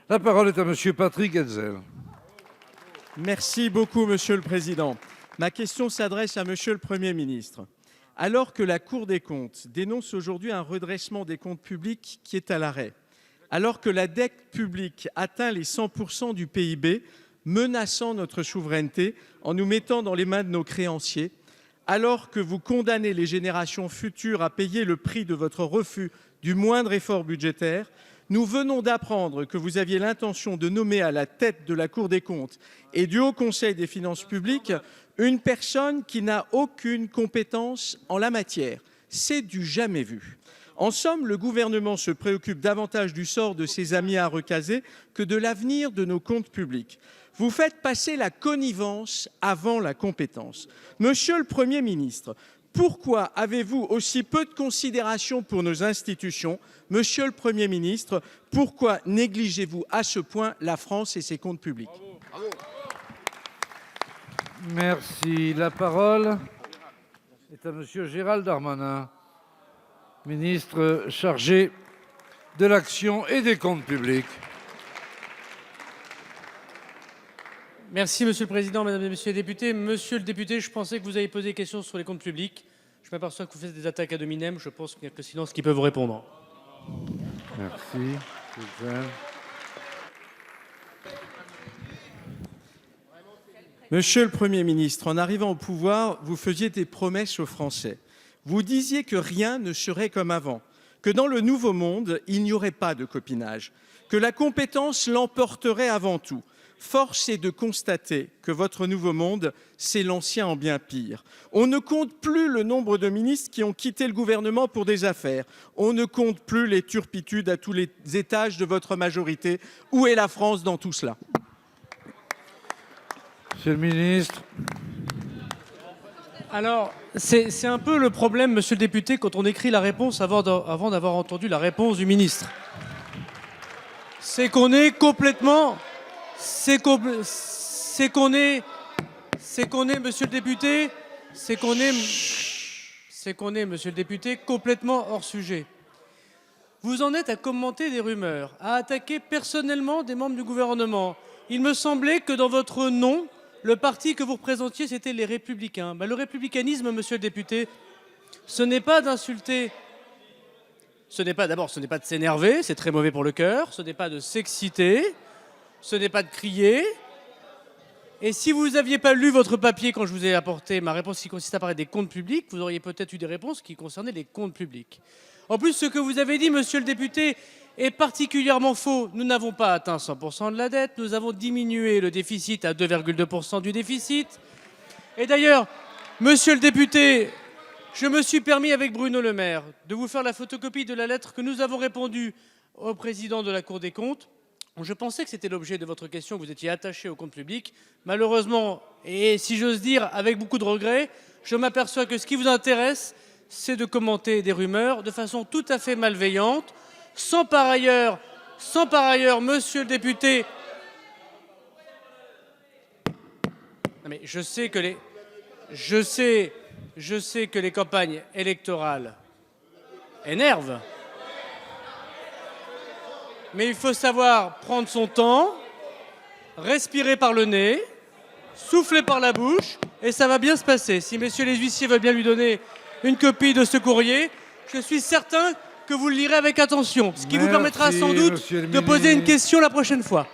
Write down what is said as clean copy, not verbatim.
La parole est à Monsieur Patrick Hetzel. Merci beaucoup, Monsieur le Président. Ma question s'adresse à Monsieur le Premier ministre. Alors que la Cour des comptes dénonce aujourd'hui un redressement des comptes publics qui est à l'arrêt, alors que la dette publique atteint les 100% du PIB, menaçant notre souveraineté en nous mettant dans les mains de nos créanciers, alors que vous condamnez les générations futures à payer le prix de votre refus du moindre effort budgétaire, nous venons d'apprendre que vous aviez l'intention de nommer à la tête de la Cour des comptes et du Haut Conseil des finances publiques une personne qui n'a aucune compétence en la matière. C'est du jamais vu. En somme, le gouvernement se préoccupe davantage du sort de ses amis à recaser que de l'avenir de nos comptes publics. Vous faites passer la connivence avant la compétence. Monsieur le Premier ministre, pourquoi avez-vous aussi peu de considération pour nos institutions? Monsieur le Premier ministre, pourquoi négligez-vous à ce point la France et ses comptes publics? Merci. La parole est à Monsieur Gérald Darmanin, ministre chargé de l'action et des comptes publics. Merci Monsieur le Président, Mesdames et Messieurs les députés. Monsieur le député, je pensais que vous alliez poser des questions sur les comptes publics. Je m'aperçois que vous faites des attaques ad hominem. Je pense qu'il n'y a que silence qui peut vous répondre. Merci. Monsieur le Premier ministre, en arrivant au pouvoir, vous faisiez des promesses aux Français. Vous disiez que rien ne serait comme avant, que dans le nouveau monde, il n'y aurait pas de copinage, que la compétence l'emporterait avant tout. Force est de constater que votre nouveau monde, c'est l'ancien en bien pire. On ne compte plus le nombre de ministres qui ont quitté le gouvernement pour des affaires. On ne compte plus les turpitudes à tous les étages de votre majorité. Où est la France dans tout cela? Monsieur le ministre. Alors, c'est un peu le problème, Monsieur le député, quand on écrit la réponse avant d'avoir entendu la réponse du ministre. C'est qu'on est complètement... C'est qu'on est, Monsieur le député, Monsieur le député, complètement hors sujet. Vous en êtes à commenter des rumeurs, à attaquer personnellement des membres du gouvernement. Il me semblait que dans votre nom, le parti que vous représentiez, c'était les Républicains. Le républicanisme, Monsieur le député, ce n'est pas d'insulter. D'abord, ce n'est pas de s'énerver, c'est très mauvais pour le cœur. Ce n'est pas de s'exciter. Ce n'est pas de crier. Et si vous n'aviez pas lu votre papier quand je vous ai apporté ma réponse qui consiste à parler des comptes publics, vous auriez peut-être eu des réponses qui concernaient les comptes publics. En plus, ce que vous avez dit, Monsieur le député, est particulièrement faux. Nous n'avons pas atteint 100% de la dette. Nous avons diminué le déficit à 2,2% du déficit. Et d'ailleurs, Monsieur le député, je me suis permis avec Bruno Le Maire de vous faire la photocopie de la lettre que nous avons répondue au président de la Cour des comptes. Je pensais que c'était l'objet de votre question, que vous étiez attaché au compte public. Malheureusement, et si j'ose dire avec beaucoup de regret, je m'aperçois que ce qui vous intéresse, c'est de commenter des rumeurs de façon tout à fait malveillante, sans par ailleurs, Monsieur le député... Non mais je sais que les campagnes électorales énervent. Mais il faut savoir prendre son temps, respirer par le nez, souffler par la bouche, et ça va bien se passer. Si messieurs les huissiers veulent bien lui donner une copie de ce courrier, je suis certain que vous le lirez avec attention, ce qui vous permettra sans doute de poser une question la prochaine fois.